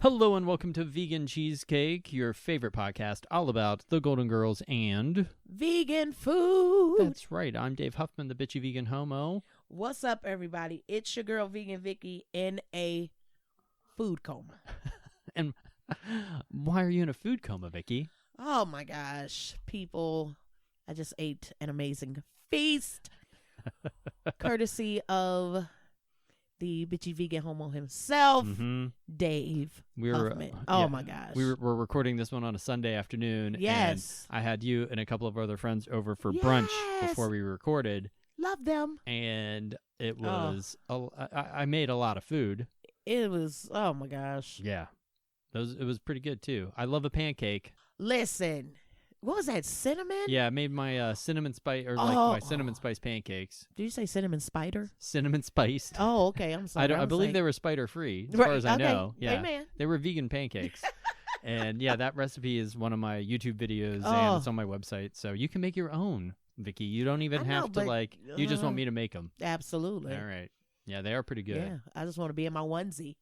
Hello and welcome to Vegan Cheesecake, your favorite podcast all about the Golden Girls and vegan food. That's right. I'm Dave Huffman, the bitchy vegan homo. What's up, everybody? It's your girl, Vegan Vicki, in a food coma. And why are you in a food coma, Vicki? Oh my gosh, people! I just ate an amazing feast, courtesy of the bitchy vegan homo himself, Dave Huffman. My gosh. We're recording this one on a Sunday afternoon. Yes. And I had you and a couple of other friends over for brunch before we recorded. Love them. And it was, I made a lot of food. It was, oh my gosh. Yeah. It was pretty good too. I love a pancake. Listen. What was that, cinnamon? Yeah, I made my cinnamon spice, or my cinnamon spice pancakes. Did you say cinnamon spider? Cinnamon spiced. Oh, okay. I'm sorry. I believe they were spider free, as far as I know. Yeah, Amen. They were vegan pancakes. And yeah, that recipe is one of my YouTube videos, and it's on my website, so you can make your own, Vicki. You don't even have to you just want me to make them. Absolutely. All right. Yeah, they are pretty good. Yeah, I just want to be in my onesie,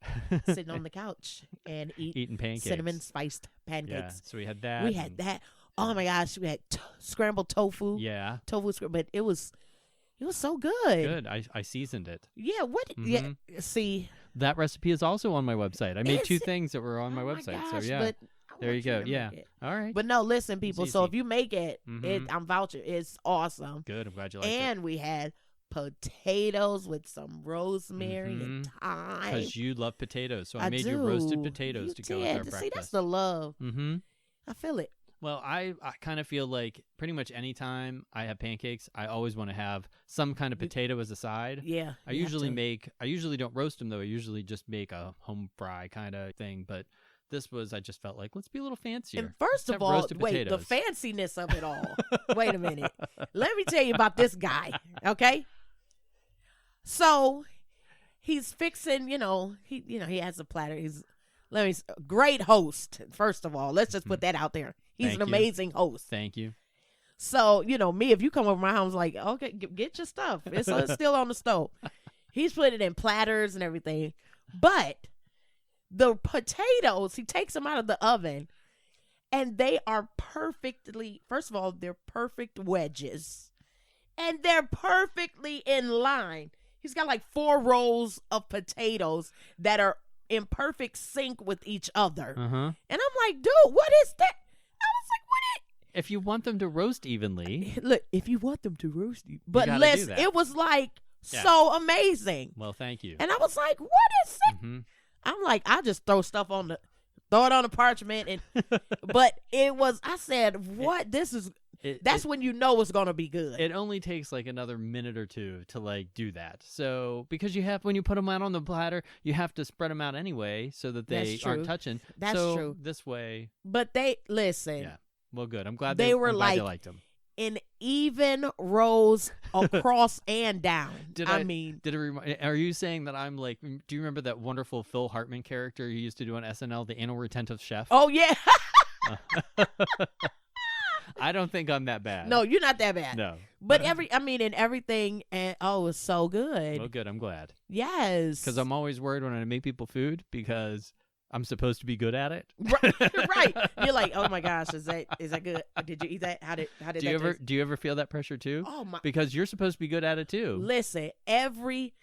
sitting on the couch and eating pancakes. Cinnamon spiced pancakes. Yeah, so we had that. We had that. Oh my gosh, we had scrambled tofu. Yeah. But it was so good. Good. I seasoned it. Yeah, what? Yeah, see. That recipe is also on my website. I made two things that were on my website. Gosh, so yeah. But there you go. Yeah. All right. But no, listen, people. So if you make it, I'm vouching. It's awesome. Good. I'm glad you liked it. And we had potatoes with some rosemary and thyme. Because you love potatoes. So I made you roasted potatoes to go with our breakfast. See, that's the love. Mm-hmm. I feel it. Well, I kind of feel like pretty much any time I have pancakes, I always want to have some kind of potato as a side. Yeah. I usually don't roast them, though. I usually just make a home fry kind of thing. But I just felt like, let's be a little fancier. And first of all, wait, the fanciness of it all. Wait a minute. Let me tell you about this guy, okay? So he's fixing, he has a platter. Great host, first of all. Let's just put that out there. He's an amazing host. Thank you. So, me, if you come over my house, like, okay, get your stuff. It's still on the stove. He's putting it in platters and everything. But the potatoes, he takes them out of the oven, and they are first of all, they're perfect wedges. And they're perfectly in line. He's got like 4 rows of potatoes that are in perfect sync with each other. And I'm like, dude, what is that? I was like, what? If you want them to roast evenly. Look, if you want them to roast you. But listen, it was like so amazing. Well, thank you. And I was like, what is it? I'm like, I just throw it on the parchment. But I said, what? That's when you know it's going to be good. It only takes like another minute or two to do that. So because when you put them out on the platter, you have to spread them out anyway so that they aren't touching. That's true. This way. But listen. Yeah. Well, good. I'm glad they liked them. In even rows across and down. Are you saying that I'm like, do you remember that wonderful Phil Hartman character you used to do on SNL, the anal retentive chef? Oh, yeah. I don't think I'm that bad. No, you're not that bad. No. But in everything, and it was so good. Oh, good. I'm glad. Yes. Because I'm always worried when I make people food because I'm supposed to be good at it. Right. You're like, oh my gosh, is that good? Did you eat that? How did do you ever feel that pressure too? Oh my! Because you're supposed to be good at it too. Listen, every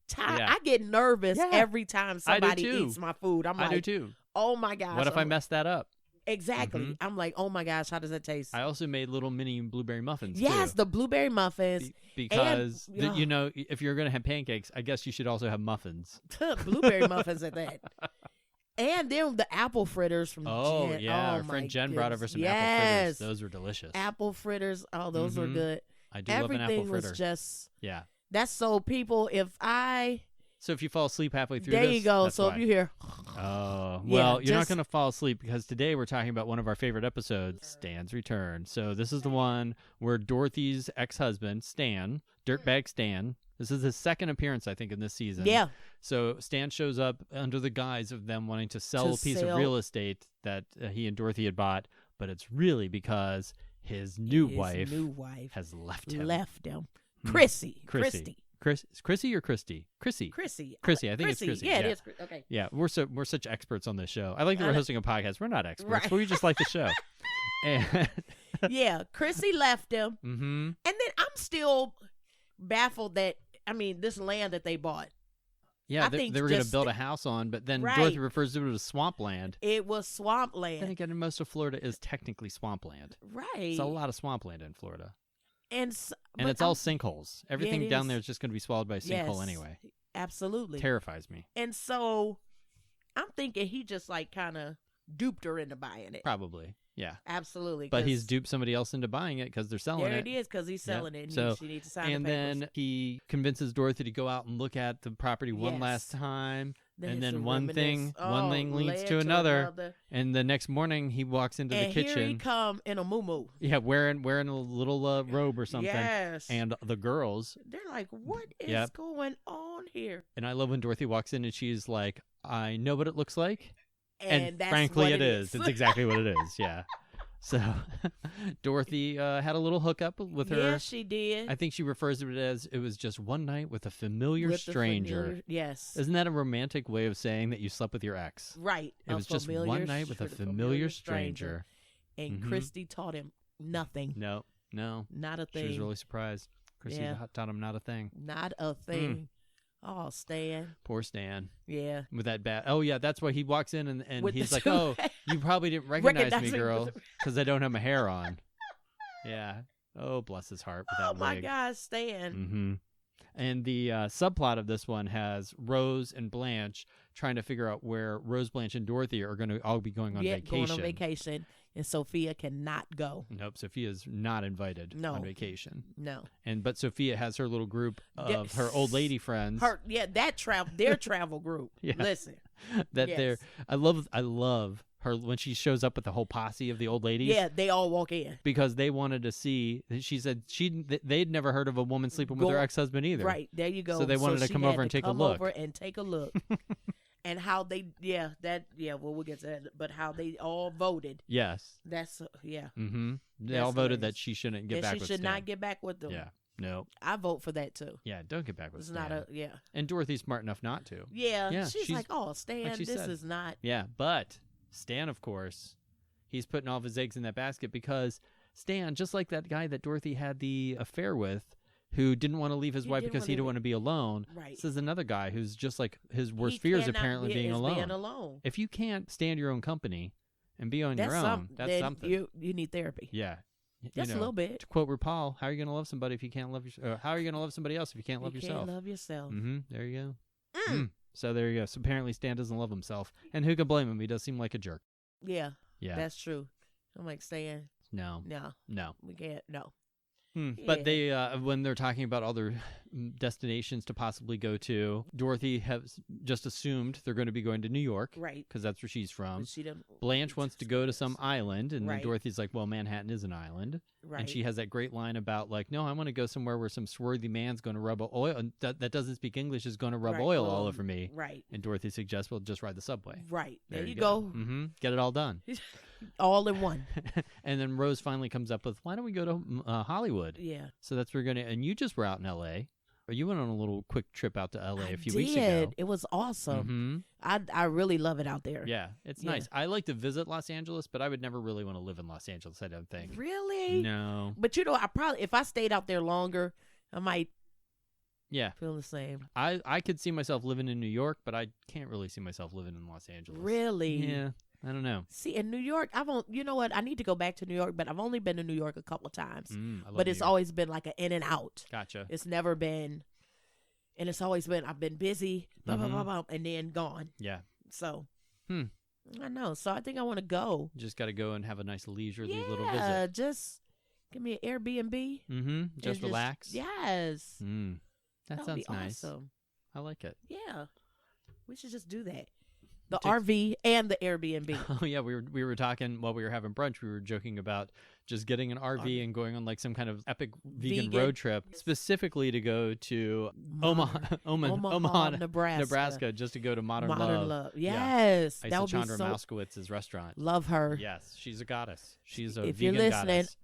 time I get nervous every time somebody eats my food. I do too. Oh my gosh! What if I mess that up? Exactly. I'm like, oh my gosh, how does that taste? I also made little mini blueberry muffins. Yes, too. The blueberry muffins. Because if you're gonna have pancakes, I guess you should also have muffins. Blueberry muffins at that. And then the apple fritters from Jen. Our friend Jen brought over some apple fritters. Those were delicious. Apple fritters. Oh, those were good. I do love an apple fritter. Everything was just... Yeah. That's so people, So if you fall asleep halfway through there you go. So if you hear... Oh, well, you're not going to fall asleep because today we're talking about one of our favorite episodes, Stan's Return. So this is the one where Dorothy's ex-husband, Stan, dirtbag Stan, this is his second appearance, I think, in this season. Yeah. So Stan shows up under the guise of them wanting to sell a piece of real estate that he and Dorothy had bought, but it's really because his new wife has left him. Chrissy. Chrissy or Christy? Chrissy. I think it's Chrissy. Yeah, it is. Okay. Yeah, we're such experts on this show. I like that we're hosting a podcast. We're not experts, Right. but we just like the show. And Yeah, Chrissy left him. mm-hmm. And then I'm still baffled that, this land that they bought. Yeah, I they think were going to just- build a house on, but then Right. Dorothy refers to it as swampland. It was swampland. Then again, most of Florida is technically swampland. Right. It's a lot of swampland in Florida. And it's all sinkholes. Everything it down is. there is just going to be swallowed by a sinkhole anyway. Absolutely. Terrifies me. And so I'm thinking he just like kind of duped her into buying it. Probably. Yeah. Absolutely. But he's duped somebody else into buying it because they're selling there it. it is, because he's selling it. And So- she needs to sign And the papers. then he convinces Dorothy to go out and look at the property one Yes. last time. And it's then a one thing reminisce. leads led to another. And the next morning he walks into And the kitchen. here he come in a muumuu. Yeah, wearing a little robe or something. Yes. And the girls, They're like, what is Yep. going on here? and I love when Dorothy walks in and she's like, I know what it looks like. And that's frankly, what it is. It's exactly what it is. Yeah. So Dorothy had a little hookup with her. Yes, she did. I think she refers to it as it was just one night with a familiar With the stranger. familiar- yes. Isn't that a romantic way of saying that you slept with your ex? Right. It was just one night with a familiar stranger. And Mhm. Christy taught him nothing. No. Not a She was thing. really surprised. Chrissy Yeah. taught him not a thing. Not a thing. Oh, Stan. Poor Stan. Yeah. With that bad. Oh, yeah, that's why he walks in and With the he's like, two- oh, you probably didn't recognize me, Recognize me girl, with because I don't have my hair on. Yeah. Oh, bless his heart with that Oh, my wig. God, Stan. Mm-hmm. And the subplot of this one has Rose and Blanche trying to figure out where Rose, Blanche, and Dorothy are going to all be going on vacation. Going on vacation. And Sophia cannot go. Nope, Sophia's not invited on vacation. No. But Sophia has her little group of Yes. her old lady friends. Their travel group. Yeah. Listen. That Yes. they're I love her when she shows up with the whole posse of the old ladies. Yeah, they all walk in. Because they wanted to see. She said they'd never heard of a woman sleeping with her ex-husband either. Right, there you go. So they wanted to she come had over and take a come look. over and take a look. And how they, we'll get to that. But how they all voted. Yes. That's, Mm-hmm. They That's all voted hilarious. that she shouldn't get back she with should Stan. not get back with them. Yeah. No. I vote for that too. Yeah, don't get back with It's Stan. not And Dorothy's smart enough not to. Yeah, she's she's like, oh, Stan, like she this said. is not. Yeah, but Stan, of course, he's putting all of his eggs in that basket because Stan, just like that guy that Dorothy had the affair with, who didn't want to leave his wife because he didn't want to be alone. Right. This is another guy who's just like his worst He fear is cannot apparently being alone. alone. If you can't stand your own company and be on That's your own, that's then something. You need therapy. Yeah. Just a little bit. To quote RuPaul, how are you going to love somebody if you can't love yourself? How are you going to love somebody else if you can't love yourself? Can't love yourself. Mm-hmm. There you go. So there you go. So apparently Stan doesn't love himself. And who can blame him? He does seem like a jerk. Yeah. Yeah. That's true. I'm like, Stan, No. no, we can't. No. But they, when they're talking about other destinations to possibly go to, Dorothy has just assumed they're going to be going to New York, Right. Because that's where she's from. But she didn't. Blanche wants to go to some island, and then Right. Dorothy's like, "Well, Manhattan is an island," Right. and she has that great line about like, "No, I want to go somewhere where some swarthy man's going to rub oil and that doesn't speak English is going to rub Right. oil all over me." Right. And Dorothy suggests, "Well, just ride the subway." Right. There you go. go. Mm-hmm. Get it all done. All in one. And then Rose finally comes up with, "Why don't we go to Hollywood?" Yeah. So that's where we're gonna. And you just were out in L.A. Or you went on a little quick trip out to L.A. a few weeks ago. It was awesome. Mm-hmm. I really love it out there. Yeah, it's Yeah. nice. I like to visit Los Angeles, but I would never really want to live in Los Angeles. I don't think. Really? No. But I probably, if I stayed out there longer, I might. Yeah. Feel the same. I could see myself living in New York, but I can't really see myself living in Los Angeles. Really? Yeah. I don't know. See, in New York, you know what? I need to go back to New York, but I've only been to New York a couple of times. I love But New it's York. always been like an in and out. Gotcha. It's never been, and it's always been, I've been busy, blah, blah, blah, blah, and then gone. Yeah. So, I know. So I think I want to go. Just got to go and have a nice leisurely little Yeah, visit. just give me an Airbnb. Mm-hmm. Just relax. Yes. That That'd sounds be nice. Awesome. I like it. Yeah. We should just do that. The RV and the Airbnb. Oh yeah, we were talking while we were having brunch. We were joking about just getting an RV and going on like some kind of epic vegan road trip, specifically to go to Omaha, Nebraska, just to go to Modern Love. Yes, Yeah. that would be Chandra so. Mouskowitz's restaurant. Love her. Yes, she's a goddess. She's a If vegan you're listening, goddess.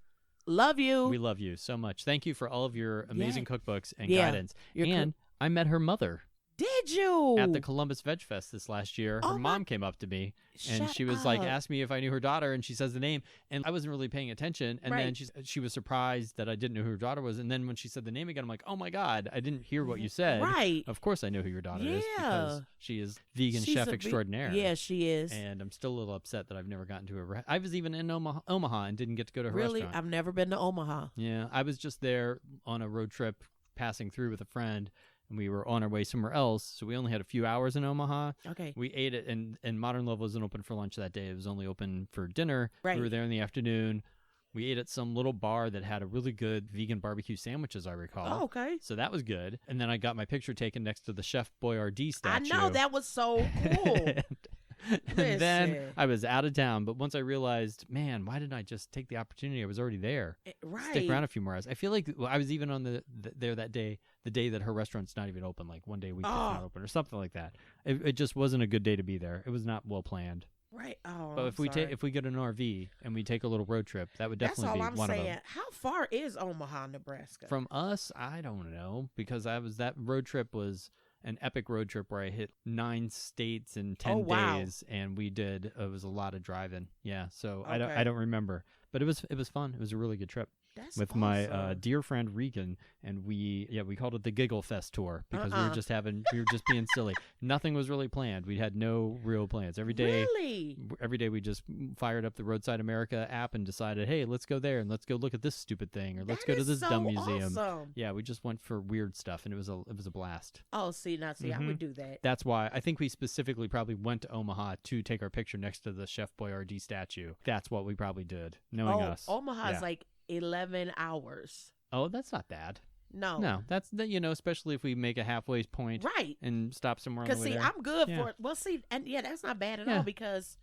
Love you. We love you so much. Thank you for all of your amazing cookbooks and Yeah. guidance. And I met her mother. Did you? At the Columbus Veg Fest this last year. Her mom came up to me and she was like, asked me if I knew her daughter, and she says the name, and I wasn't really paying attention. And then she was surprised that I didn't know who her daughter was. And then when she said the name again, I'm like, oh my God, I didn't hear what you said. Right. Of course I know who your daughter is because she is vegan chef extraordinaire. Yeah, she is. And I'm still a little upset that I've never gotten to her. I was even in Omaha and didn't get to go to her restaurant. I've never been to Omaha. Yeah, I was just there on a road trip passing through with a friend. And we were on our way somewhere else, so we only had a few hours in Omaha. Okay. We ate it, and Modern Love wasn't open for lunch that day. It was only open for dinner. Right. We were there in the afternoon. We ate at some little bar that had a really good vegan barbecue sandwich, as I recall. Oh, okay. So that was good. And then I got my picture taken next to the Chef Boyardee statue. I know, that was so cool. And then I was out of town, but once I realized, man, why didn't I just take the opportunity? I was already there. Right. Stick around a few more hours. I feel like I was even on there that day, the day that her restaurant's not even open, like one day a week it's not open or something like that. It just wasn't a good day to be there. It was not well planned. Right. Oh, but if we get an RV and we take a little road trip, that would definitely be one of them. That's all I'm saying. How far is Omaha, Nebraska? From us, I don't know, because that road trip was an epic road trip where I hit 9 states in 10 days, and it was a lot of driving. Yeah, so I don't remember, but it was fun. It was a really good trip. That's with awesome. My dear friend Regan, and we called it the Giggle Fest tour because we were just being silly. Nothing was really planned. We had no real plans. Every day we just fired up the Roadside America app and decided, hey, let's go there and let's go look at this stupid thing, or let's go to this dumb museum. Awesome. Yeah, we just went for weird stuff, and it was a blast. Oh, see, I would do that. That's why I think we specifically probably went to Omaha to take our picture next to the Chef Boyardee statue. That's what we probably did, knowing us. Omaha's like 11 hours. Oh, that's not bad. No, that's especially if we make a halfway point, right, and stop somewhere on the way there. Because I'm good for it. Well, see, and that's not bad at all because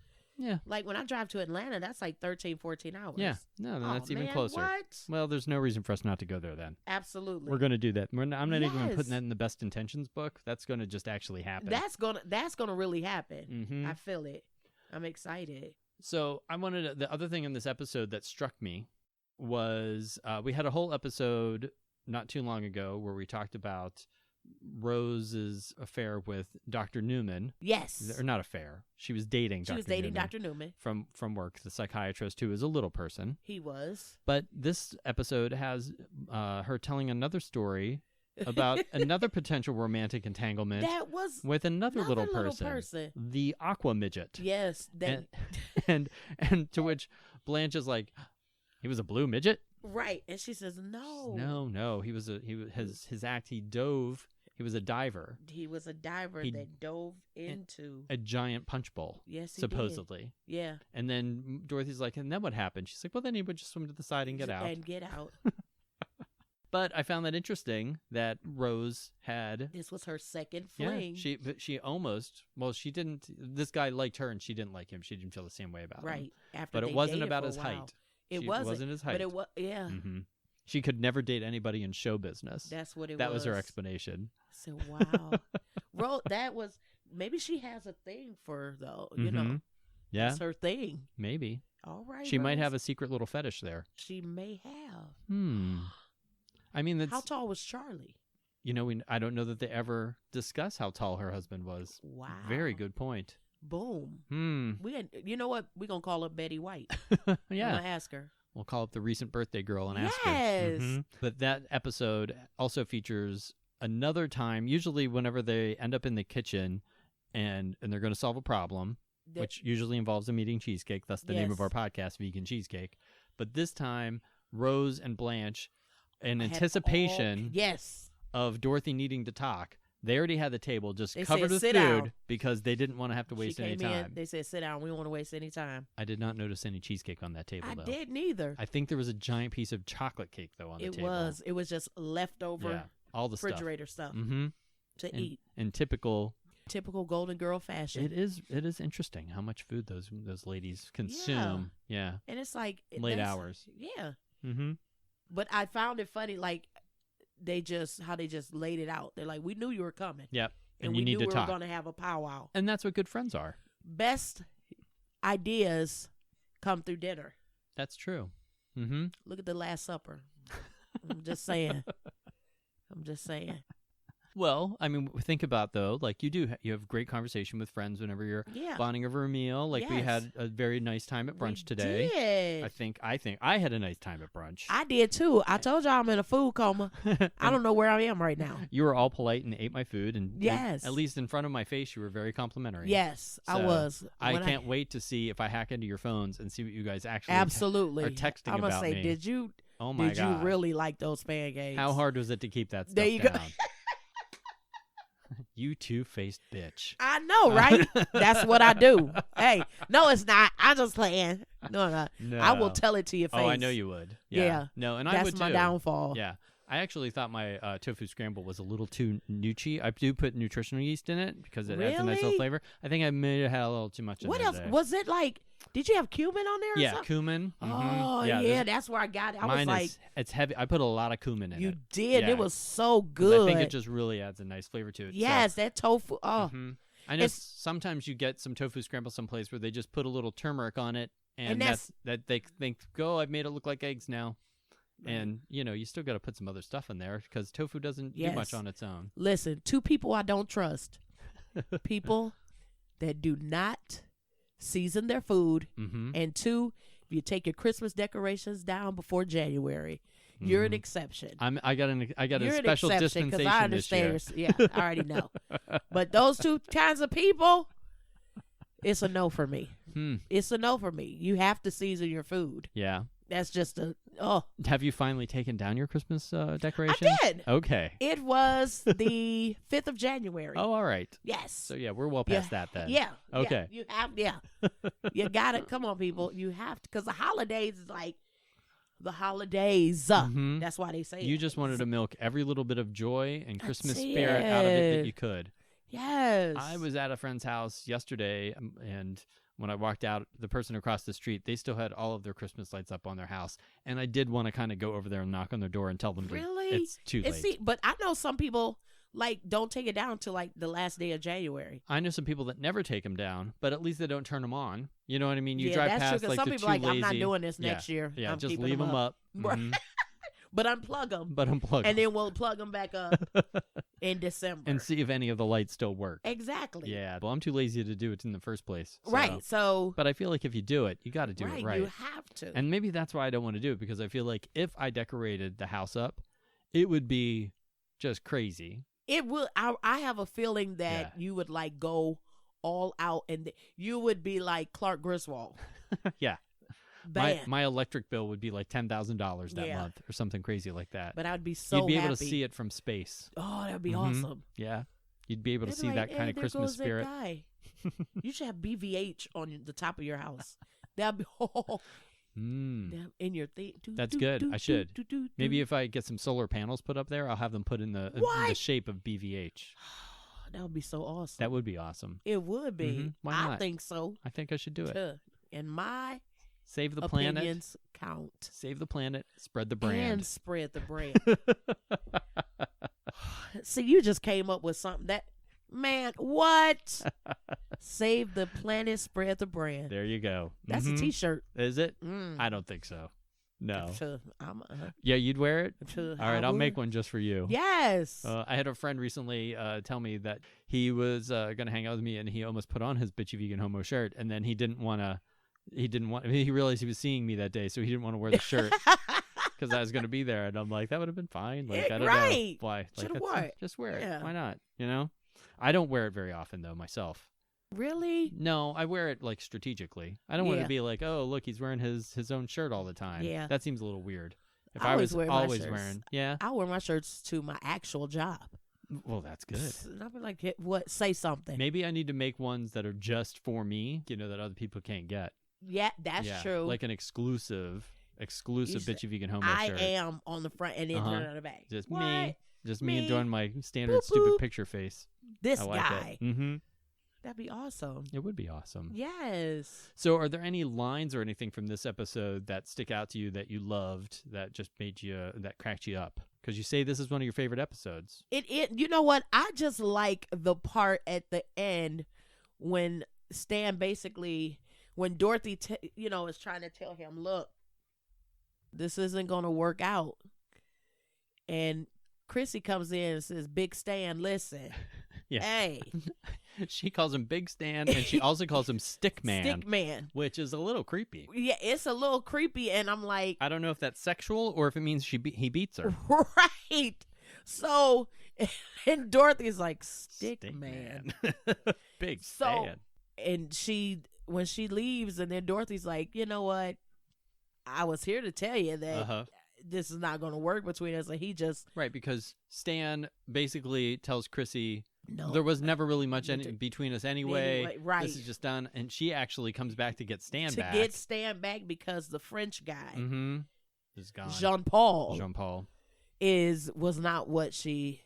like when I drive to Atlanta, that's like 13, 14 hours. Yeah, no, then that's even closer. What? Well, there's no reason for us not to go there then. Absolutely, we're gonna do that. I'm not even putting that in the best intentions book. That's gonna just actually happen. That's gonna really happen. Mm-hmm. I feel it. I'm excited. So the other thing in this episode that struck me was we had a whole episode not too long ago where we talked about Rose's affair with Dr. Newman. Yes. Or not affair. She was dating Dr. Newman. She was dating Dr. Newman. From work, the psychiatrist who is a little person. He was. But this episode has her telling another story about another potential romantic entanglement with another little person. The Aqua Midget. Yes. And to which Blanche is like, he was a blue midget? Right. And she says, no. No. His act, he dove. He was a diver. He was a diver that dove into a giant punch bowl. Yes, he supposedly. did. Yeah. And then Dorothy's like, and then what happened? She's like, well, then he would just swim to the side and get out. But I found that interesting that Rose had. This was her second fling. Yeah, she almost. Well, she didn't. This guy liked her, and she didn't like him. She didn't feel the same way about him. Right. But it wasn't about his height. It wasn't his height. But it was. Yeah. Mm-hmm. She could never date anybody in show business. That's what it was. That was her explanation. So wow, Rose. That was maybe she has a thing for though. You know. Yeah. That's her thing. Maybe. All right. She might have a secret little fetish there. She may have. I mean, how tall was Charlie? I don't know that they ever discuss how tall her husband was. Wow. Very good point. Boom. You know what? We're going to call her Betty White. Yeah. I'm going to ask her. We'll call up the recent birthday girl and ask her. Yes. But that episode also features another time, usually whenever they end up in the kitchen and they're going to solve a problem, which usually involves them eating cheesecake. That's the name of our podcast, Vegan Cheesecake. But this time, Rose and Blanche, in anticipation of Dorothy needing to talk, they already had the table just covered with food because they didn't want to have to waste any time. They said, sit down. We don't want to waste any time. I did not notice any cheesecake on that table, though. I didn't either. I think there was a giant piece of chocolate cake, though, on the table. It was just leftover all the refrigerator stuff to eat. In typical Golden Girl fashion. It is interesting how much food those ladies consume. Yeah. And it's like late hours. Yeah. Mm-hmm. But I found it funny, like how they just laid it out. They're like, we knew you were coming. Yep. And you need to talk. We were going to have a powwow. And that's what good friends are. Best ideas come through dinner. That's true. Mm-hmm. Look at the Last Supper. I'm just saying. Well, I mean, think about, though, like you have great conversation with friends whenever you're bonding over a meal. Like we had a very nice time at brunch today. Did. I think I had a nice time at brunch. I did too. I told y'all I'm in a food coma. I don't know where I am right now. You were all polite and ate my food, and yes, at least in front of my face, you were very complimentary. Yes, so I was. I can't wait to see if I hack into your phones and see what you guys actually absolutely are texting I'm about say, me. Did you? Oh my God! Did you really like those pancakes? How hard was it to keep that stuff there you down? Go. You two-faced bitch. I know, right? That's what I do. Hey, no, it's not. I'm just playing. No. I will tell it to your face. Oh, I know you would. Yeah. No, and I would too. That's my downfall. Yeah. I actually thought my tofu scramble was a little too nutritious. I do put nutritional yeast in it because it adds a nice little flavor. I think I may have had a little too much in what there else? today. Was it like, did you have cumin on there or something? Cumin. Mm-hmm. Oh, yeah, that's where I got it. I was like, it's heavy. I put a lot of cumin in it. You did. Yeah. It was so good. I think it just really adds a nice flavor to it. Yes, that tofu. Oh. Mm-hmm. I know sometimes you get some tofu scramble someplace where they just put a little turmeric on it, and that they think, I've made it look like eggs now. And, you still got to put some other stuff in there because tofu doesn't do much on its own. Listen, 2 people I don't trust. People that do not season their food. Mm-hmm. And 2, if you take your Christmas decorations down before January, you're an exception. I got a special dispensation I understand this year. I already know. But those 2 kinds of people, it's a no for me. It's a no for me. You have to season your food. Yeah. That's just Have you finally taken down your Christmas decorations? I did. Okay. It was the 5th of January. Oh, all right. Yes. So, we're well past that then. Yeah. Okay. You have, you got it. Come on, people. You have to, because the holidays is like the holidays. Mm-hmm. That's why they say you just wanted to milk every little bit of joy and Christmas spirit out of it that you could. Yes. I was at a friend's house yesterday, and when I walked out, the person across the street, they still had all of their Christmas lights up on their house. And I did want to kind of go over there and knock on their door and tell them it's too late. See, but I know some people, don't take it down till, the last day of January. I know some people that never take them down, but at least they don't turn them on. You know what I mean? You drive past, true, some the people too lazy. I'm not doing this next year. Yeah, I'm just leave them up. Mm-hmm. But unplug them. And then we'll plug them back up in December. And see if any of the lights still work. Exactly. Yeah. Well, I'm too lazy to do it in the first place. So. Right. So. But I feel like if you do it, you got to do it right. You have to. And maybe that's why I don't want to do it, because I feel like if I decorated the house up, it would be just crazy. It will. I have a feeling that you would go all out, and you would be like Clark Griswold. Yeah. My electric bill would be like $10,000 that month or something crazy like that. But I'd be so You'd be happy. able to see it from space. Oh, that would be awesome. Yeah. You'd be able to see that kind of Christmas spirit. Guy. You should have BVH on the top of your house. That'd be in your thing. That's good. I should. Maybe if I get some solar panels put up there, I'll have them put in the shape of BVH. That would be so awesome. That would be awesome. It would be. Mm-hmm. Why not? I think so. I think I should do it. And my save the opinions planet. Count. Save the planet. Spread the brand. And spread the brand. See, you just came up with something that, man, what? Save the planet, spread the brand. There you go. That's a T-shirt. Is it? I don't think so. No. I'm yeah, you'd wear it? All right, I'll make one just for you. Yes. I had a friend recently tell me that he was going to hang out with me, and he almost put on his Bitchy Vegan Homo shirt, and then he realized he was seeing me that day, so he didn't want to wear the shirt because I was going to be there, and I'm like, that would have been fine. I don't know why. Just wear it. Yeah. Why not? I don't wear it very often though myself. Really? No, I wear it strategically. I don't want to be like, oh, look, he's wearing his own shirt all the time. Yeah, that seems a little weird. If I was always wearing, I wear my shirts to my actual job. Well, that's good. And I've been like, what? Say something. Maybe I need to make ones that are just for me, that other people can't get. Yeah, that's true. Like an exclusive Bitchy Vegan Homo shirt. I am on the front and then turn on the back. Just me. Just me enjoying my standard stupid picture face. This guy. Mm-hmm. That'd be awesome. It would be awesome. Yes. So are there any lines or anything from this episode that stick out to you that you loved, that just that cracked you up? Because you say this is one of your favorite episodes. You know what? I just like the part at the end when Stan when Dorothy, is trying to tell him, look, this isn't going to work out. And Chrissy comes in and says, Big Stan, listen. Yeah. Hey. She calls him Big Stan, and she also calls him Stick Man. Stick Man. Which is a little creepy. Yeah, it's a little creepy, and I'm like... I don't know if that's sexual or if it means he beats her. Right. So, and Dorothy's like, Stick Man. Big Stan. And when she leaves, and then Dorothy's like, you know what? I was here to tell you that this is not going to work between us. And he just... Right, because Stan basically tells Chrissy, no, there was never really much between us anyway. Right. This is just done. And she actually comes back to get Stan back. To get Stan back because the French guy, is gone. Jean-Paul was not what she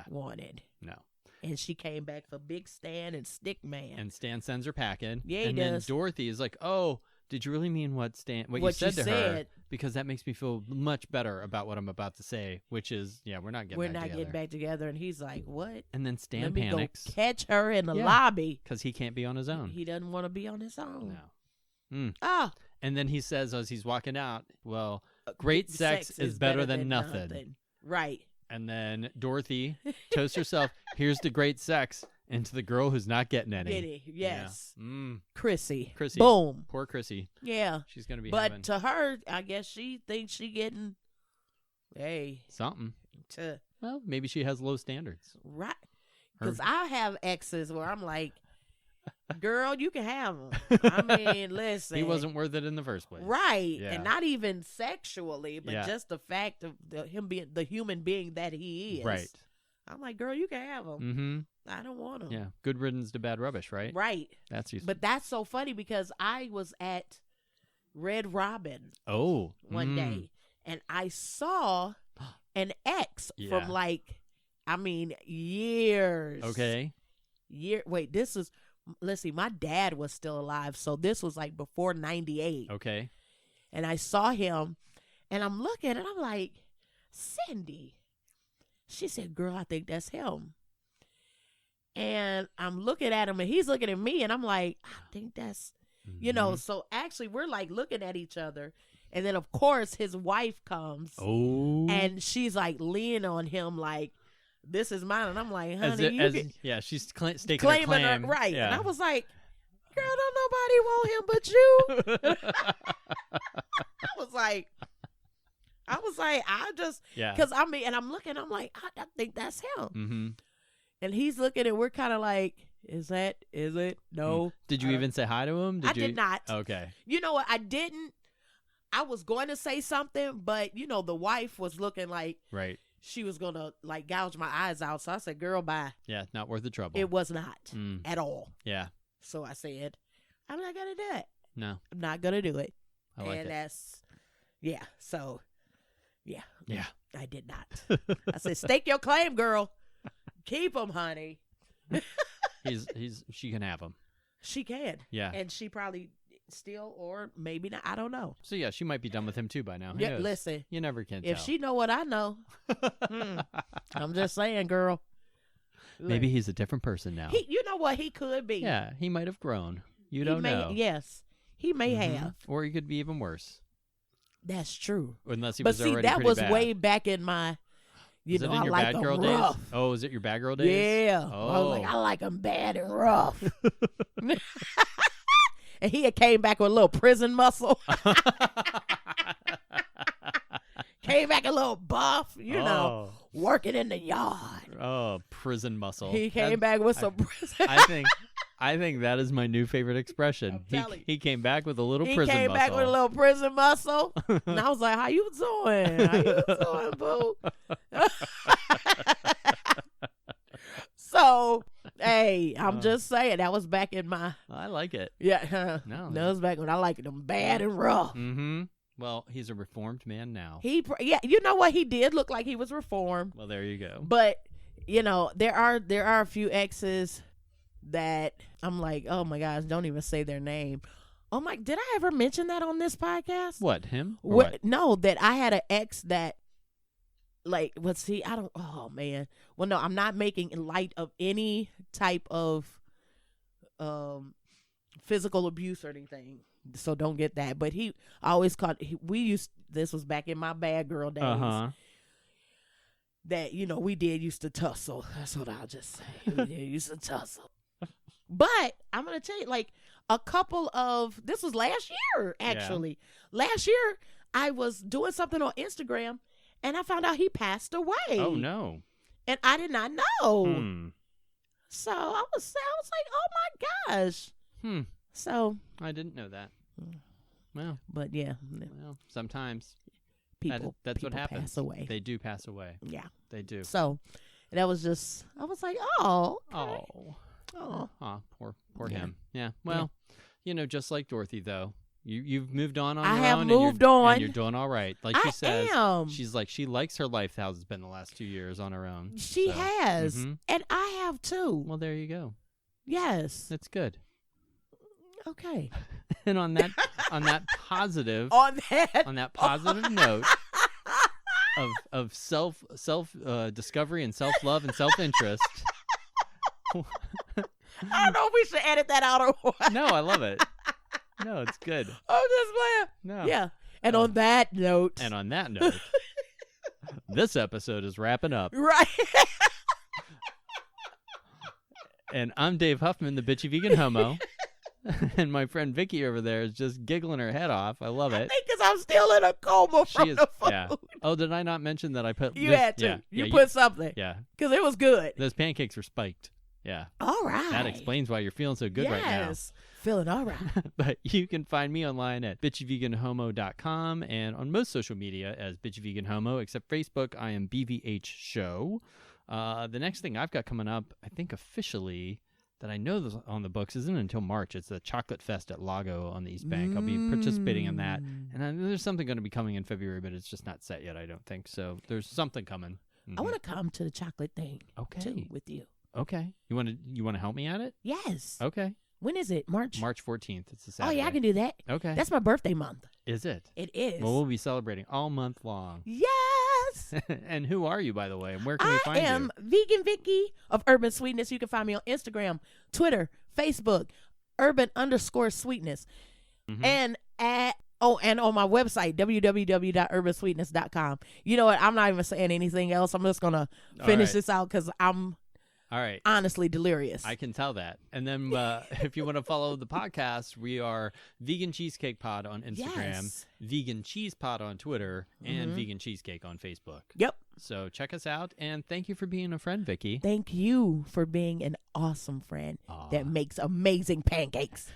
wanted. No. And she came back for Big Stan and Stick Man. And Stan sends her packing. Yeah, he and does. Then Dorothy is like, oh, did you really mean what you said to her? Because that makes me feel much better about what I'm about to say, which is, we're not getting back together. And he's like, what? And then Stan Let me panics. Go catch her in the lobby. Because he can't be on his own. He doesn't want to be on his own. No. Oh. And then he says as he's walking out, well, great sex is better than nothing. Right. And then Dorothy toasts herself, here's the great sex, into the girl who's not getting any. Yes. Yeah. Chrissy. Boom. Poor Chrissy. Yeah. She's going to be But to her, I guess she thinks she getting, something. Well, maybe she has low standards. Right. Because I have exes where I'm like, girl, you can have him. I mean, listen. He wasn't worth it in the first place. Right. Yeah. And not even sexually, but just the fact of him being the human being that he is. Right. I'm like, girl, you can have him. Mm-hmm. I don't want him. Yeah. Good riddance to bad rubbish, right? Right. That's useful. But that's so funny because I was at Red Robin one day, and I saw an ex from years. Okay. Wait, let's see, my dad was still alive, so this was like before 98. Okay. And I saw him, and I'm looking, and I'm like, Cindy. She said, girl, I think that's him. And I'm looking at him, and he's looking at me, and I'm like, I think that's, so actually we're like looking at each other. And then, of course, his wife comes. Oh. And she's like leaning on him like, this is mine. And I'm like, honey, she's staking claiming her claim. Her, right. Yeah. And I was like, girl, don't nobody want him but you. I was like, I just, because and I'm looking, I'm like, I think that's him. Mm-hmm. And he's looking, and we're kind of like, is it? No. Did you even say hi to him? I did not. Okay. You know what? I didn't. I was going to say something, but, the wife was looking like she was going to, like, gouge my eyes out. So I said, girl, bye. Yeah, not worth the trouble. It was not at all. Yeah. So I said, I'm not going to do it. No. I'm not going to do it. I like it. That's, so, yeah. Yeah. I did not. I said, stake your claim, girl. Keep him, honey. She can have him. She can. Yeah. And she probably still, or maybe not. I don't know. So yeah, she might be done with him too by now. Who Yeah, knows? listen. You never can tell. If she know what I know, I'm just saying, girl. Maybe he's a different person now. You know what? He could be. Yeah, he might have grown. You don't know. Yes, he may have. Or he could be even worse. That's true. Unless he was already that pretty was bad. way back in my. Was it in your bad girl days? Oh, is it your bad girl days? Yeah. Oh. I was like, I like him bad and rough. And he had came back with a little prison muscle. Came back a little buff, working in the yard. Oh, prison muscle. He came back with some prison. I think that is my new favorite expression. He came back with a little prison muscle. He came back with a little prison muscle. And I was like, how you doing? How you doing, boo? So, hey, I'm just saying, that was back in my... I like it. Yeah. No. That was back when I liked them bad and rough. Mm-hmm. Well, he's a reformed man now. Yeah, you know what? He did look like he was reformed. Well, there you go. But, there are a few exes that I'm like, oh my gosh, don't even say their name. Oh my, did I ever mention that on this podcast? What, him? Or what? No, that I had an ex that, like, oh man. Well, no, I'm not making light of any type of physical abuse or anything. So don't get that. But he always caught. This was back in my bad girl days. That we used to tussle. That's what I'll just say. We did used to tussle. But I'm gonna tell you, like a couple of this was last year actually. Yeah. Last year I was doing something on Instagram and I found out he passed away. Oh no! And I did not know. So I was like, oh my gosh. So I didn't know that. Well, but yeah. Well, sometimes. That's what happens. Pass away. They do pass away. Yeah, they do. So that was just. I was like, oh, okay. Poor him. Yeah. Well, just like Dorothy, though, you've moved on your own. I have moved on, and you're doing all right. Like she says, she's like she likes her life how it's been the last 2 years on her own. She has, and I have too. Well, there you go. Yes, that's good. Okay. And on that positive note of self discovery and self love and self interest. I don't know if we should edit that out or what. No, I love it. No, it's good. I'm just playing. No. Yeah. And on that note. This episode is wrapping up. Right. And I'm Dave Huffman, the bitchy vegan homo. And my friend Vicki over there is just giggling her head off. I love it. I think because I'm still in a coma from the food. Yeah. Oh, did I not mention that I put... You had to. You put something. Yeah. Because it was good. Those pancakes were spiked. Yeah. All right. That explains why you're feeling so good right now. Yes. Feeling all right. But you can find me online at bitchyveganhomo.com and on most social media as bitchyveganhomo, except Facebook, I am BVH Show. The next thing I've got coming up, I think officially... that I know on the books isn't until March. It's the Chocolate Fest at Lago on the East Bank. I'll be participating in that. And I know there's something going to be coming in February, but it's just not set yet, I don't think. So there's something coming. I want to come to the chocolate thing too with you. Okay. You want to help me at it? Yes. Okay. When is it? March 14th. It's a Saturday. Oh, yeah, I can do that. Okay. That's my birthday month. Is it? It is. Well, we'll be celebrating all month long. Yes. And who are you, by the way? And where can we find you? I am Vegan Vicki of Urban Sweetness. You can find me on Instagram, Twitter, Facebook, urban_sweetness. And and on my website, www.urbansweetness.com. You know what? I'm not even saying anything else. I'm just going to finish this out because I'm all right. honestly delirious. I can tell that. And then if you want to follow the podcast, we are Vegan Cheesecake Pod on Instagram, Vegan Cheese Pod on Twitter, and Vegan Cheesecake on Facebook. Yep. So check us out, and thank you for being a friend, Vicki. Thank you for being an awesome friend that makes amazing pancakes.